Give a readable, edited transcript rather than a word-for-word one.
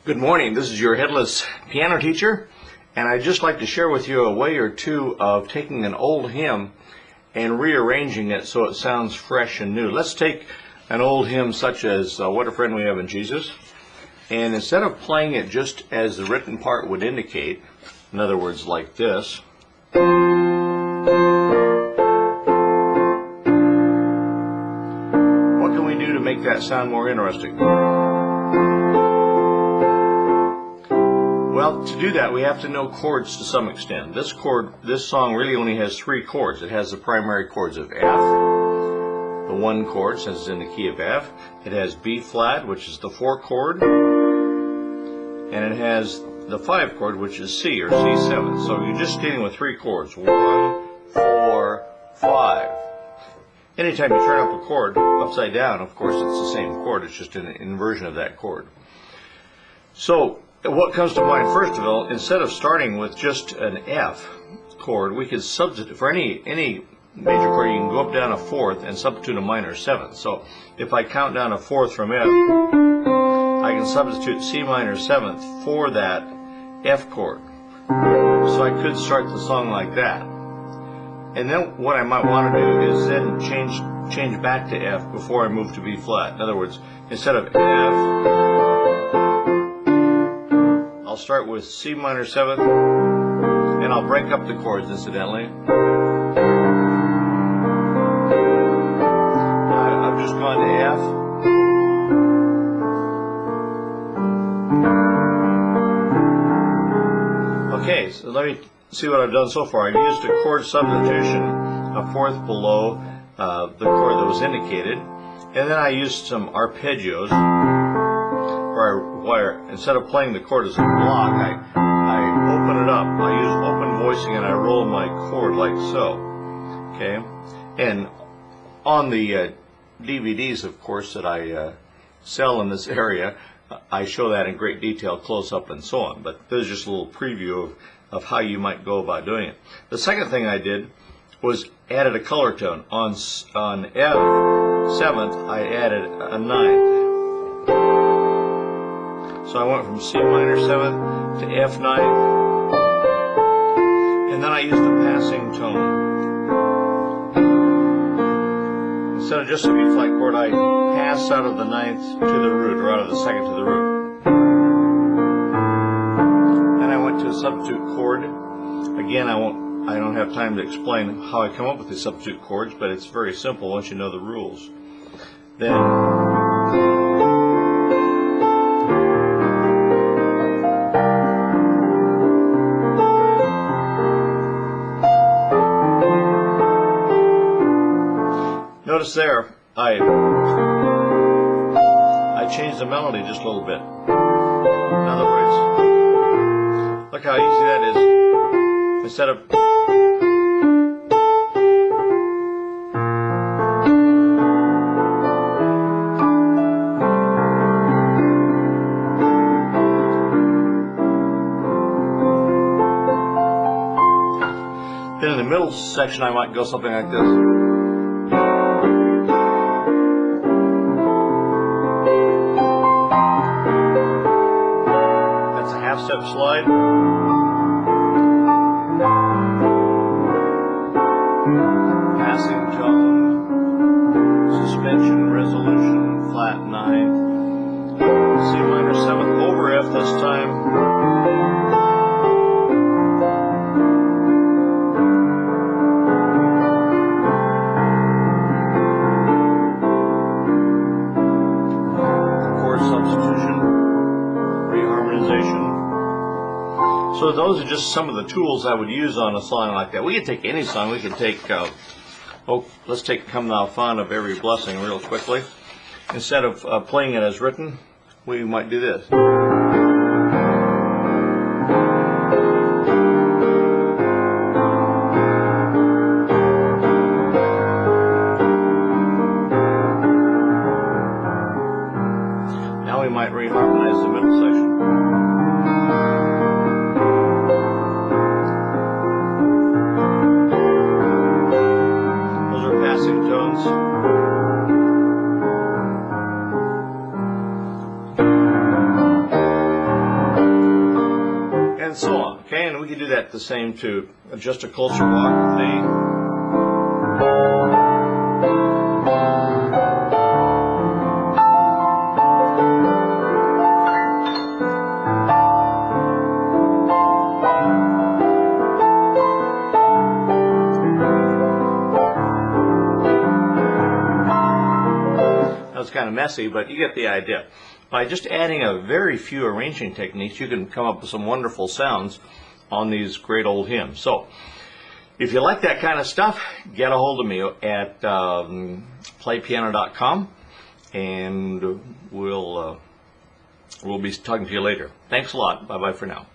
Good morning, this is your headless piano teacher, and I'd just like to share with you a way or two of taking an old hymn and rearranging it so it sounds fresh and new. Let's take an old hymn such as What a Friend We Have in Jesus, and instead of playing it just as the written part would indicate, in other words like this, what can we do to make that sound more interesting? Well, to do that, we have to know chords to some extent. This song really only has three chords. It has the primary chords of F, the one chord, since it's in the key of F. It has B flat, which is the 4 chord, and it has the 5 chord, which is C, or C7. So you're just dealing with 3 chords, 1, 4, 5. Anytime you turn up a chord upside down, of course, it's the same chord. It's just an inversion of that chord. So what comes to mind first of all, instead of starting with just an F chord, we could substitute for any major chord. You can go up down a fourth and substitute a minor seventh. So if I count down a fourth from F, I can substitute C minor seventh for that F chord. So I could start the song like that. And then what I might want to do is then change back to F before I move to B flat. In other words, instead of F, I'll start with C minor seventh, and I'll break up the chords incidentally. I've just gone to F. Okay, so let me see what I've done so far. I've used a chord substitution, a fourth below the chord that was indicated, and then I used some arpeggios, where instead of playing the chord as a block, I open it up. I use open voicing and I roll my chord like so. Okay, and on the DVDs, of course, that I sell in this area, I show that in great detail, close up and so on. But this is just a little preview of how you might go about doing it. The second thing I did was added a color tone. On F7th, I added a ninth. So I went from C minor 7th to F 9th, and then I used a passing tone. Instead of just a B flat chord, I pass out of the 9th to the root, or out of the 2nd to the root. Then I went to a substitute chord. Again, I don't have time to explain how I come up with these substitute chords, but it's very simple once you know the rules. Then notice there, I changed the melody just a little bit. In other words, look how easy that is. Instead of then in the middle section, I might go something like this. Step slide, passing tone, suspension, resolution, flat 9th, C minor 7th, over F this time, chord substitution, reharmonization. So those are just some of the tools I would use on a song like that. We could take any song. We could take, let's take Come Thou Fount of Every Blessing real quickly. Instead of playing it as written, we might do this. Now we might reharmonize the middle section. we can do that the same to just a closer walk. It's kind of messy, but you get the idea. By just adding a very few arranging techniques, you can come up with some wonderful sounds on these great old hymns. So, if you like that kind of stuff, get a hold of me at playpiano.com, and we'll be talking to you later. Thanks a lot. Bye-bye for now.